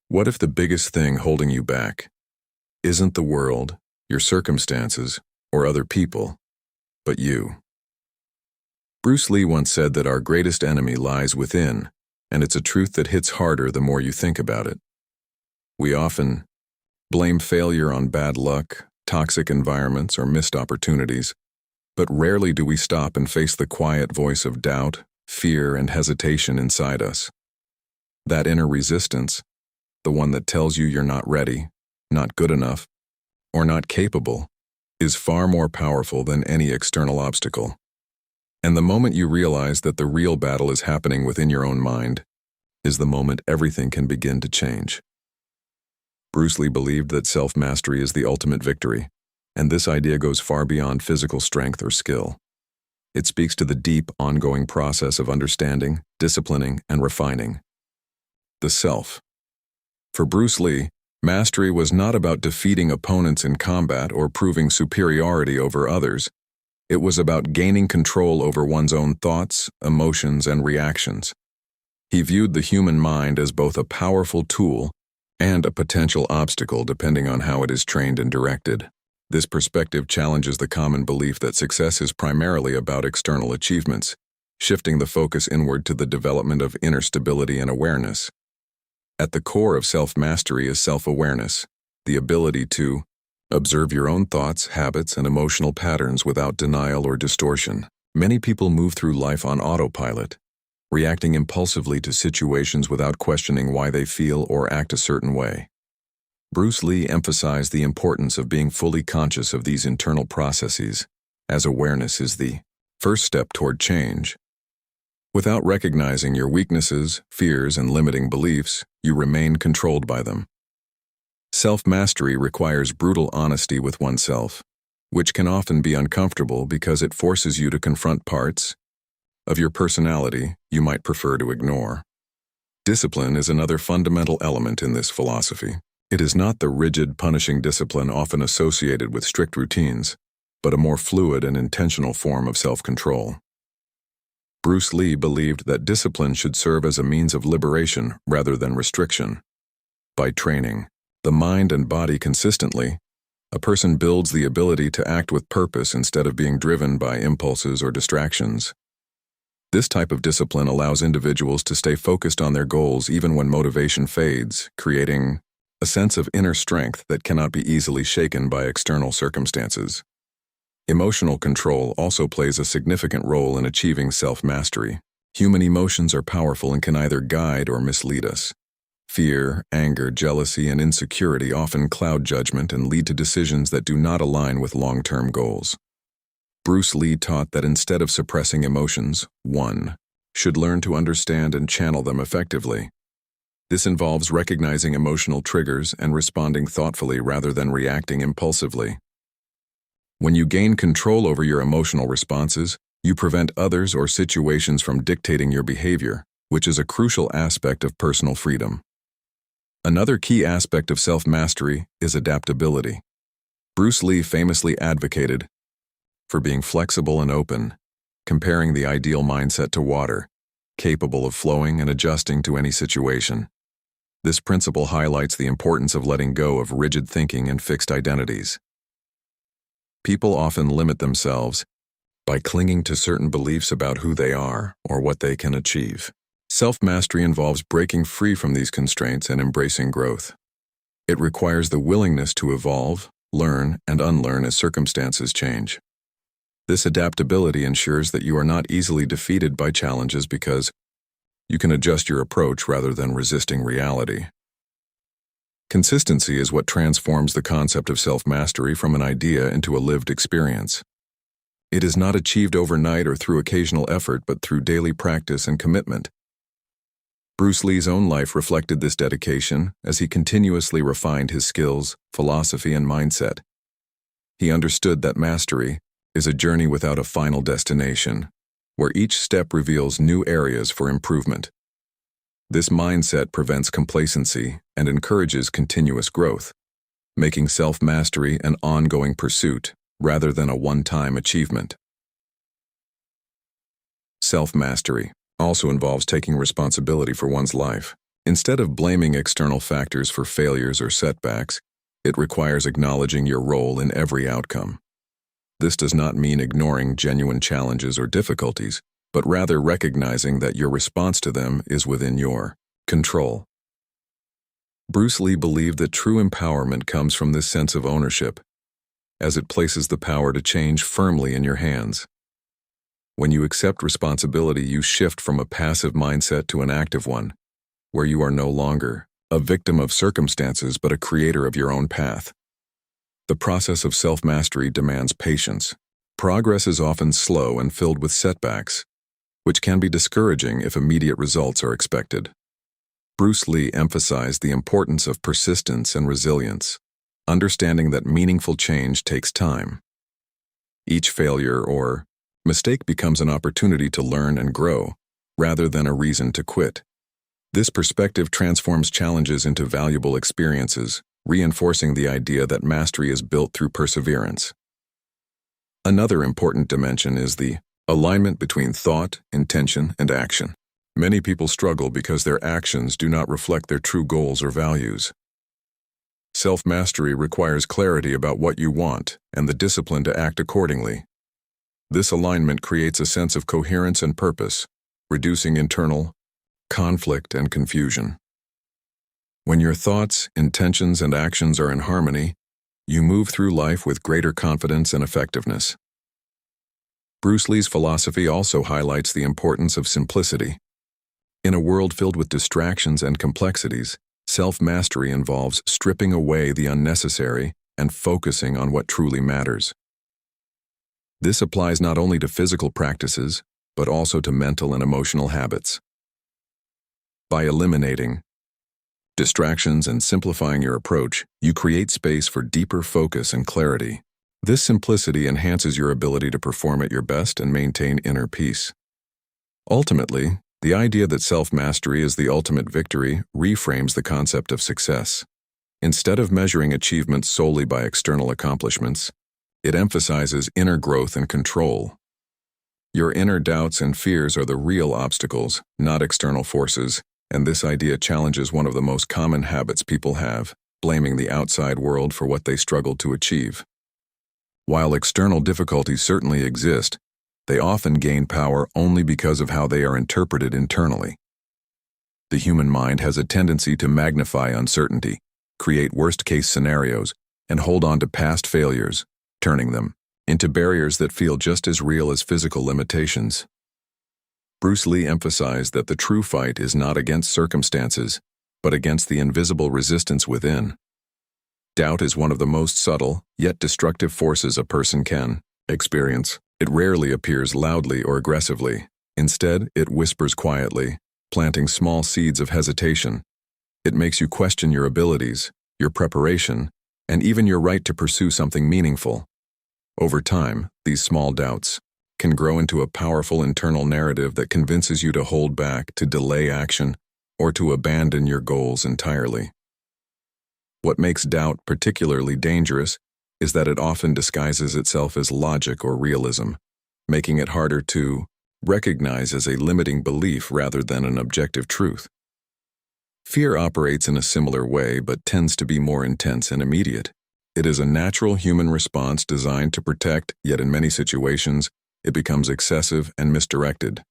What if the biggest thing holding you back isn't the world, your circumstances, or other people, but you? Bruce Lee once said that our greatest enemy lies within, and it's a truth that hits harder the more you think about it. We often blame failure on bad luck, toxic environments, or missed opportunities, but rarely do we stop and face the quiet voice of doubt, fear, and hesitation inside us. That inner resistance, the one that tells you you're not ready, not good enough, or not capable, is far more powerful than any external obstacle. And the moment you realize that the real battle is happening within your own mind is the moment everything can begin to change. Bruce Lee believed that self-mastery is the ultimate victory, and this idea goes far beyond physical strength or skill. It speaks to the deep, ongoing process of understanding, disciplining, and refining the self. For Bruce Lee, mastery was not about defeating opponents in combat or proving superiority over others. It was about gaining control over one's own thoughts, emotions, and reactions. He viewed the human mind as both a powerful tool and a potential obstacle depending on how it is trained and directed. This perspective challenges the common belief that success is primarily about external achievements, shifting the focus inward to the development of inner stability and awareness. At the core of self-mastery is self-awareness, the ability to observe your own thoughts, habits, and emotional patterns without denial or distortion. Many people move through life on autopilot, reacting impulsively to situations without questioning why they feel or act a certain way. Bruce Lee emphasized the importance of being fully conscious of these internal processes, as awareness is the first step toward change. Without recognizing your weaknesses, fears, and limiting beliefs, you remain controlled by them. Self-mastery requires brutal honesty with oneself, which can often be uncomfortable because it forces you to confront parts of your personality you might prefer to ignore. Discipline is another fundamental element in this philosophy. It is not the rigid, punishing discipline often associated with strict routines, but a more fluid and intentional form of self-control. Bruce Lee believed that discipline should serve as a means of liberation rather than restriction. By training the mind and body consistently, a person builds the ability to act with purpose instead of being driven by impulses or distractions. This type of discipline allows individuals to stay focused on their goals even when motivation fades, creating a sense of inner strength that cannot be easily shaken by external circumstances. Emotional control also plays a significant role in achieving self-mastery. Human emotions are powerful and can either guide or mislead us. Fear, anger, jealousy, and insecurity often cloud judgment and lead to decisions that do not align with long-term goals. Bruce Lee taught that instead of suppressing emotions, one should learn to understand and channel them effectively. This involves recognizing emotional triggers and responding thoughtfully rather than reacting impulsively. When you gain control over your emotional responses, you prevent others or situations from dictating your behavior, which is a crucial aspect of personal freedom. Another key aspect of self-mastery is adaptability. Bruce Lee famously advocated for being flexible and open, comparing the ideal mindset to water, capable of flowing and adjusting to any situation. This principle highlights the importance of letting go of rigid thinking and fixed identities. People often limit themselves by clinging to certain beliefs about who they are or what they can achieve. Self-mastery involves breaking free from these constraints and embracing growth. It requires the willingness to evolve, learn, and unlearn as circumstances change. This adaptability ensures that you are not easily defeated by challenges because you can adjust your approach rather than resisting reality. Consistency is what transforms the concept of self-mastery from an idea into a lived experience. It is not achieved overnight or through occasional effort, but through daily practice and commitment. Bruce Lee's own life reflected this dedication as he continuously refined his skills, philosophy, and mindset. He understood that mastery is a journey without a final destination, where each step reveals new areas for improvement. This mindset prevents complacency and encourages continuous growth, making self-mastery an ongoing pursuit rather than a one-time achievement. Self-mastery also involves taking responsibility for one's life. Instead of blaming external factors for failures or setbacks, it requires acknowledging your role in every outcome. This does not mean ignoring genuine challenges or difficulties, but rather recognizing that your response to them is within your control. Bruce Lee believed that true empowerment comes from this sense of ownership, as it places the power to change firmly in your hands. When you accept responsibility, you shift from a passive mindset to an active one, where you are no longer a victim of circumstances but a creator of your own path. The process of self-mastery demands patience. Progress is often slow and filled with setbacks, which can be discouraging if immediate results are expected. Bruce Lee emphasized the importance of persistence and resilience, understanding that meaningful change takes time. Each failure or mistake becomes an opportunity to learn and grow, rather than a reason to quit. This perspective transforms challenges into valuable experiences, reinforcing the idea that mastery is built through perseverance. Another important dimension is the alignment between thought, intention, and action. Many people struggle because their actions do not reflect their true goals or values. Self-mastery requires clarity about what you want and the discipline to act accordingly. This alignment creates a sense of coherence and purpose, reducing internal conflict and confusion. When your thoughts, intentions, and actions are in harmony, you move through life with greater confidence and effectiveness. Bruce Lee's philosophy also highlights the importance of simplicity. In a world filled with distractions and complexities, self-mastery involves stripping away the unnecessary and focusing on what truly matters. This applies not only to physical practices, but also to mental and emotional habits. By eliminating distractions and simplifying your approach, you create space for deeper focus and clarity. This simplicity enhances your ability to perform at your best and maintain inner peace. Ultimately, the idea that self-mastery is the ultimate victory reframes the concept of success. Instead of measuring achievements solely by external accomplishments, it emphasizes inner growth and control. Your inner doubts and fears are the real obstacles, not external forces, and this idea challenges one of the most common habits people have, blaming the outside world for what they struggle to achieve. While external difficulties certainly exist, they often gain power only because of how they are interpreted internally. The human mind has a tendency to magnify uncertainty, create worst-case scenarios, and hold on to past failures, turning them into barriers that feel just as real as physical limitations. Bruce Lee emphasized that the true fight is not against circumstances, but against the invisible resistance within. Doubt is one of the most subtle, yet destructive forces a person can experience. It rarely appears loudly or aggressively. Instead, it whispers quietly, planting small seeds of hesitation. It makes you question your abilities, your preparation, and even your right to pursue something meaningful. Over time, these small doubts can grow into a powerful internal narrative that convinces you to hold back, to delay action, or to abandon your goals entirely. What makes doubt particularly dangerous is that it often disguises itself as logic or realism, making it harder to recognize as a limiting belief rather than an objective truth. Fear operates in a similar way but tends to be more intense and immediate. It is a natural human response designed to protect, yet in many situations, it becomes excessive and misdirected.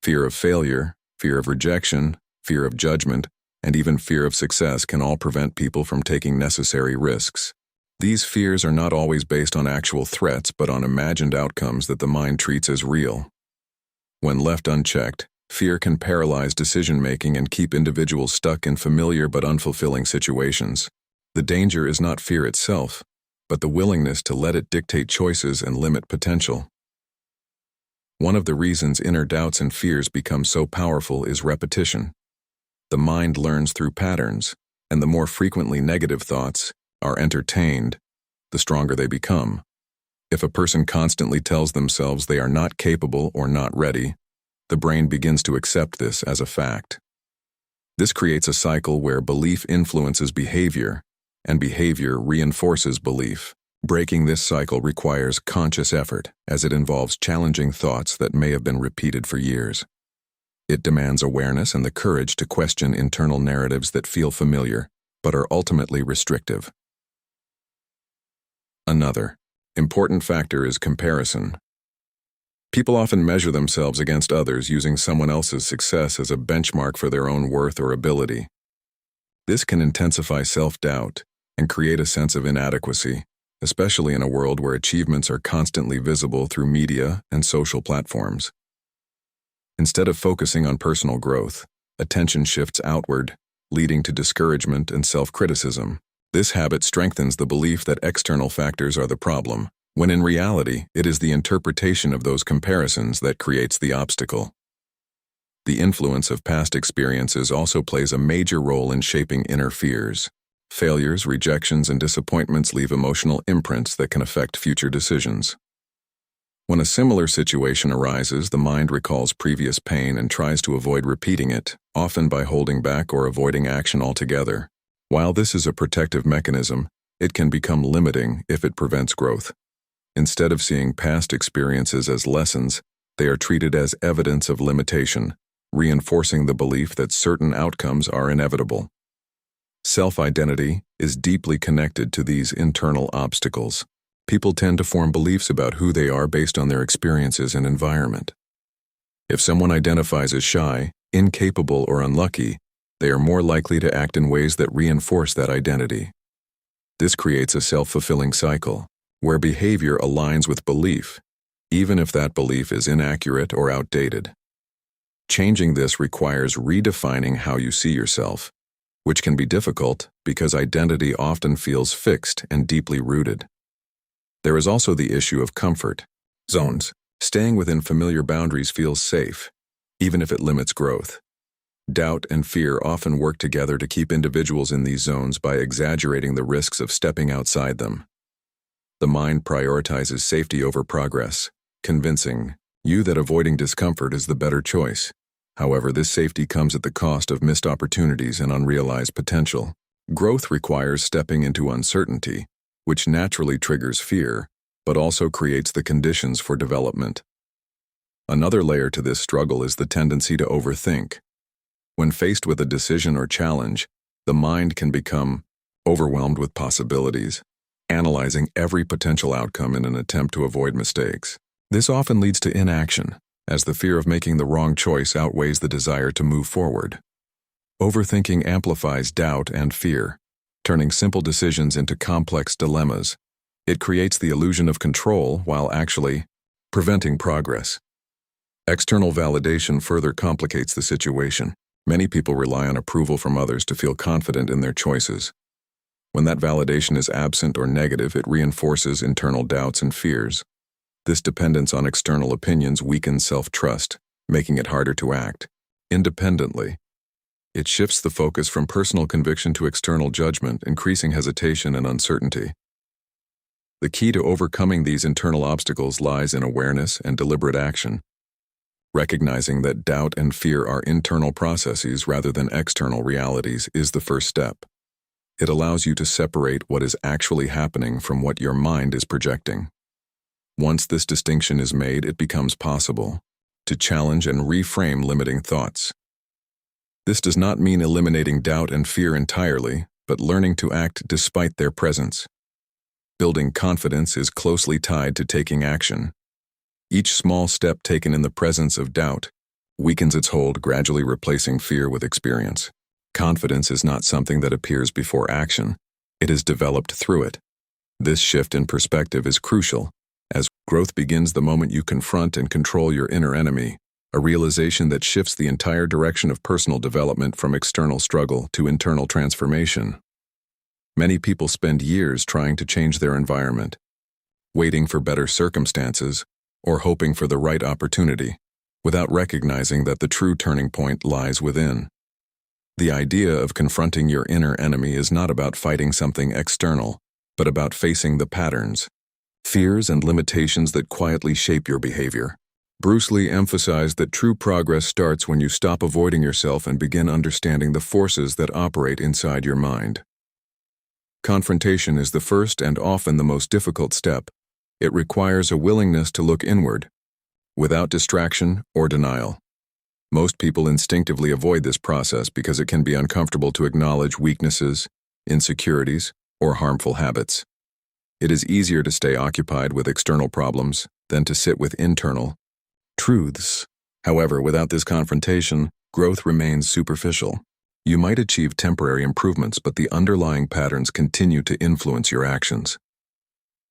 Fear of failure, fear of rejection, fear of judgment, and even fear of success can all prevent people from taking necessary risks. These fears are not always based on actual threats but on imagined outcomes that the mind treats as real. When left unchecked, fear can paralyze decision-making and keep individuals stuck in familiar but unfulfilling situations. The danger is not fear itself, but the willingness to let it dictate choices and limit potential. One of the reasons inner doubts and fears become so powerful is repetition. The mind learns through patterns, and the more frequently negative thoughts are entertained, the stronger they become. If a person constantly tells themselves they are not capable or not ready, the brain begins to accept this as a fact. This creates a cycle where belief influences behavior, and behavior reinforces belief. Breaking this cycle requires conscious effort, as it involves challenging thoughts that may have been repeated for years. It demands awareness and the courage to question internal narratives that feel familiar, but are ultimately restrictive. Another important factor is comparison. People often measure themselves against others using someone else's success as a benchmark for their own worth or ability. This can intensify self-doubt and create a sense of inadequacy, especially in a world where achievements are constantly visible through media and social platforms. Instead of focusing on personal growth, attention shifts outward, leading to discouragement and self-criticism. This habit strengthens the belief that external factors are the problem, when in reality, it is the interpretation of those comparisons that creates the obstacle. The influence of past experiences also plays a major role in shaping inner fears. Failures, rejections, and disappointments leave emotional imprints that can affect future decisions. When a similar situation arises, the mind recalls previous pain and tries to avoid repeating it, often by holding back or avoiding action altogether. While this is a protective mechanism, it can become limiting if it prevents growth. Instead of seeing past experiences as lessons, they are treated as evidence of limitation, reinforcing the belief that certain outcomes are inevitable. Self-identity is deeply connected to these internal obstacles. People tend to form beliefs about who they are based on their experiences and environment. If someone identifies as shy, incapable, or unlucky, they are more likely to act in ways that reinforce that identity. This creates a self-fulfilling cycle, where behavior aligns with belief, even if that belief is inaccurate or outdated. Changing this requires redefining how you see yourself, which can be difficult because identity often feels fixed and deeply rooted. There is also the issue of comfort zones. Staying within familiar boundaries feels safe, even if it limits growth. Doubt and fear often work together to keep individuals in these zones by exaggerating the risks of stepping outside them. The mind prioritizes safety over progress, convincing you that avoiding discomfort is the better choice. However, this safety comes at the cost of missed opportunities and unrealized potential. Growth requires stepping into uncertainty, which naturally triggers fear, but also creates the conditions for development. Another layer to this struggle is the tendency to overthink. When faced with a decision or challenge, the mind can become overwhelmed with possibilities, analyzing every potential outcome in an attempt to avoid mistakes. This often leads to inaction, as the fear of making the wrong choice outweighs the desire to move forward. Overthinking amplifies doubt and fear, turning simple decisions into complex dilemmas. It creates the illusion of control while actually preventing progress. External validation further complicates the situation. Many people rely on approval from others to feel confident in their choices. When that validation is absent or negative, it reinforces internal doubts and fears. This dependence on external opinions weakens self-trust, making it harder to act independently. It shifts the focus from personal conviction to external judgment, increasing hesitation and uncertainty. The key to overcoming these internal obstacles lies in awareness and deliberate action. Recognizing that doubt and fear are internal processes rather than external realities is the first step. It allows you to separate what is actually happening from what your mind is projecting. Once this distinction is made, it becomes possible to challenge and reframe limiting thoughts. This does not mean eliminating doubt and fear entirely, but learning to act despite their presence. Building confidence is closely tied to taking action. Each small step taken in the presence of doubt weakens its hold, gradually replacing fear with experience. Confidence is not something that appears before action. It is developed through it. This shift in perspective is crucial, as growth begins the moment you confront and control your inner enemy, a realization that shifts the entire direction of personal development from external struggle to internal transformation. Many people spend years trying to change their environment, waiting for better circumstances, or hoping for the right opportunity, without recognizing that the true turning point lies within. The idea of confronting your inner enemy is not about fighting something external, but about facing the patterns, fears, and limitations that quietly shape your behavior. Bruce Lee emphasized that true progress starts when you stop avoiding yourself and begin understanding the forces that operate inside your mind. Confrontation is the first and often the most difficult step. It requires a willingness to look inward, without distraction or denial. Most people instinctively avoid this process because it can be uncomfortable to acknowledge weaknesses, insecurities, or harmful habits. It is easier to stay occupied with external problems than to sit with internal truths. However, without this confrontation, growth remains superficial. You might achieve temporary improvements, but the underlying patterns continue to influence your actions.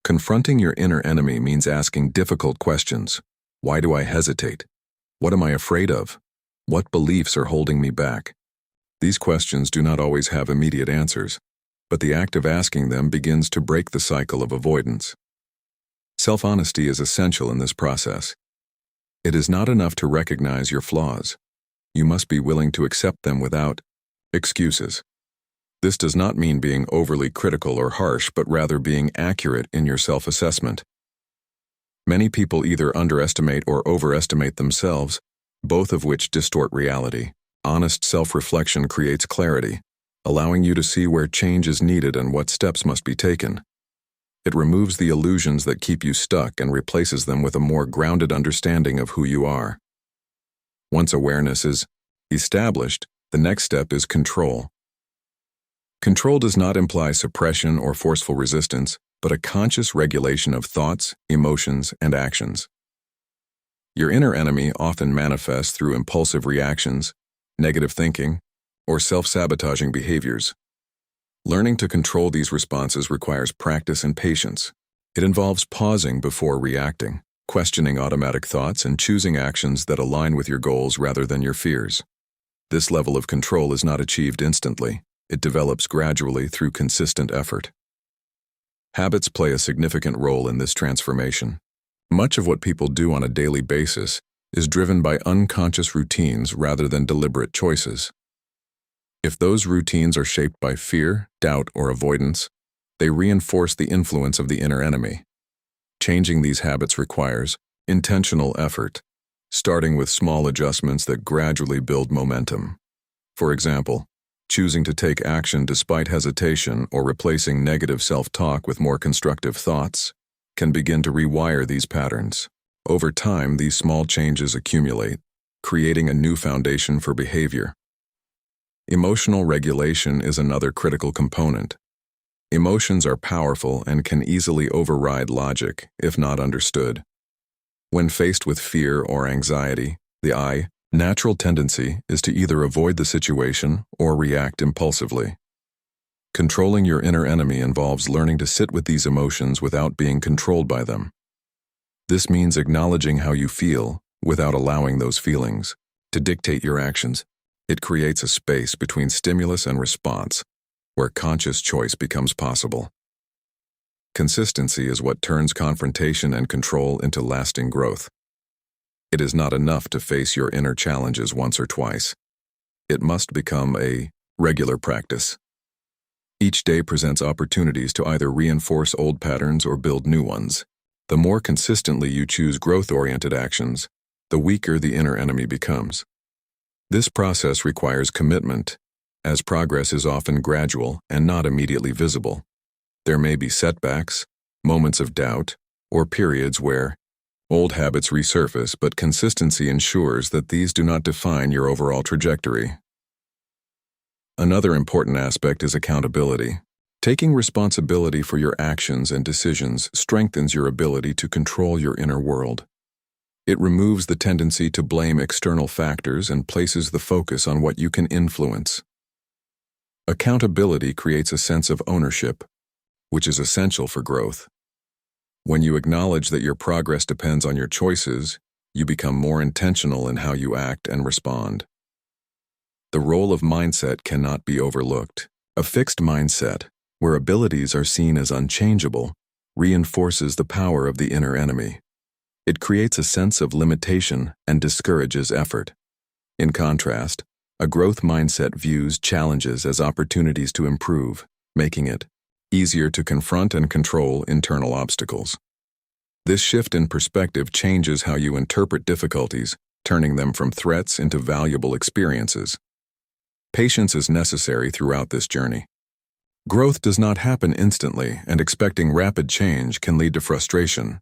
Confronting your inner enemy means asking difficult questions. Why do I hesitate? What am I afraid of? What beliefs are holding me back? These questions do not always have immediate answers, but the act of asking them begins to break the cycle of avoidance. Self-honesty is essential in this process. It is not enough to recognize your flaws. You must be willing to accept them without excuses. This does not mean being overly critical or harsh, but rather being accurate in your self-assessment. Many people either underestimate or overestimate themselves, both of which distort reality. Honest self-reflection creates clarity, allowing you to see where change is needed and what steps must be taken. It removes the illusions that keep you stuck and replaces them with a more grounded understanding of who you are. Once awareness is established, the next step is control. Control does not imply suppression or forceful resistance, but a conscious regulation of thoughts, emotions, and actions. Your inner enemy often manifests through impulsive reactions, negative thinking, or self-sabotaging behaviors. Learning to control these responses requires practice and patience. It involves pausing before reacting, questioning automatic thoughts, and choosing actions that align with your goals rather than your fears. This level of control is not achieved instantly. It develops gradually through consistent effort. Habits play a significant role in this transformation. Much of what people do on a daily basis is driven by unconscious routines rather than deliberate choices. If those routines are shaped by fear, doubt, or avoidance, they reinforce the influence of the inner enemy. Changing these habits requires intentional effort, starting with small adjustments that gradually build momentum. For example, choosing to take action despite hesitation or replacing negative self-talk with more constructive thoughts can begin to rewire these patterns. Over time, these small changes accumulate, creating a new foundation for behavior. Emotional regulation is another critical component. Emotions are powerful and can easily override logic if not understood. When faced with fear or anxiety, the natural tendency is to either avoid the situation or react impulsively. Controlling your inner enemy involves learning to sit with these emotions without being controlled by them. This means acknowledging how you feel without allowing those feelings to dictate your actions. It creates a space between stimulus and response, where conscious choice becomes possible. Consistency is what turns confrontation and control into lasting growth. It is not enough to face your inner challenges once or twice. It must become a regular practice. Each day presents opportunities to either reinforce old patterns or build new ones. The more consistently you choose growth-oriented actions, the weaker the inner enemy becomes. This process requires commitment, as progress is often gradual and not immediately visible. There may be setbacks, moments of doubt, or periods where old habits resurface, but consistency ensures that these do not define your overall trajectory. Another important aspect is accountability. Taking responsibility for your actions and decisions strengthens your ability to control your inner world. It removes the tendency to blame external factors and places the focus on what you can influence. Accountability creates a sense of ownership, which is essential for growth. When you acknowledge that your progress depends on your choices, you become more intentional in how you act and respond. The role of mindset cannot be overlooked. A fixed mindset, where abilities are seen as unchangeable, reinforces the power of the inner enemy. It creates a sense of limitation and discourages effort. In contrast, a growth mindset views challenges as opportunities to improve, making it easier to confront and control internal obstacles. This shift in perspective changes how you interpret difficulties, turning them from threats into valuable experiences. Patience is necessary throughout this journey. Growth does not happen instantly, and expecting rapid change can lead to frustration.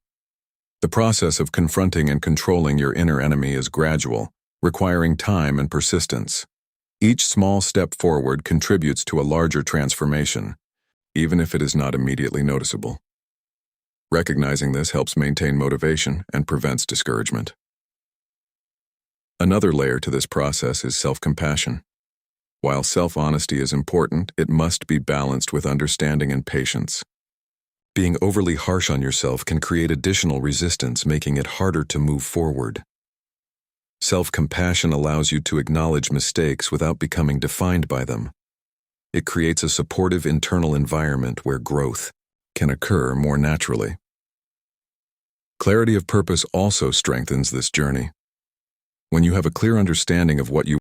The process of confronting and controlling your inner enemy is gradual, requiring time and persistence. Each small step forward contributes to a larger transformation, even if it is not immediately noticeable. Recognizing this helps maintain motivation and prevents discouragement. Another layer to this process is self-compassion. While self-honesty is important, it must be balanced with understanding and patience. Being overly harsh on yourself can create additional resistance, making it harder to move forward. Self-compassion allows you to acknowledge mistakes without becoming defined by them. It creates a supportive internal environment where growth can occur more naturally. Clarity of purpose also strengthens this journey. When you have a clear understanding of what you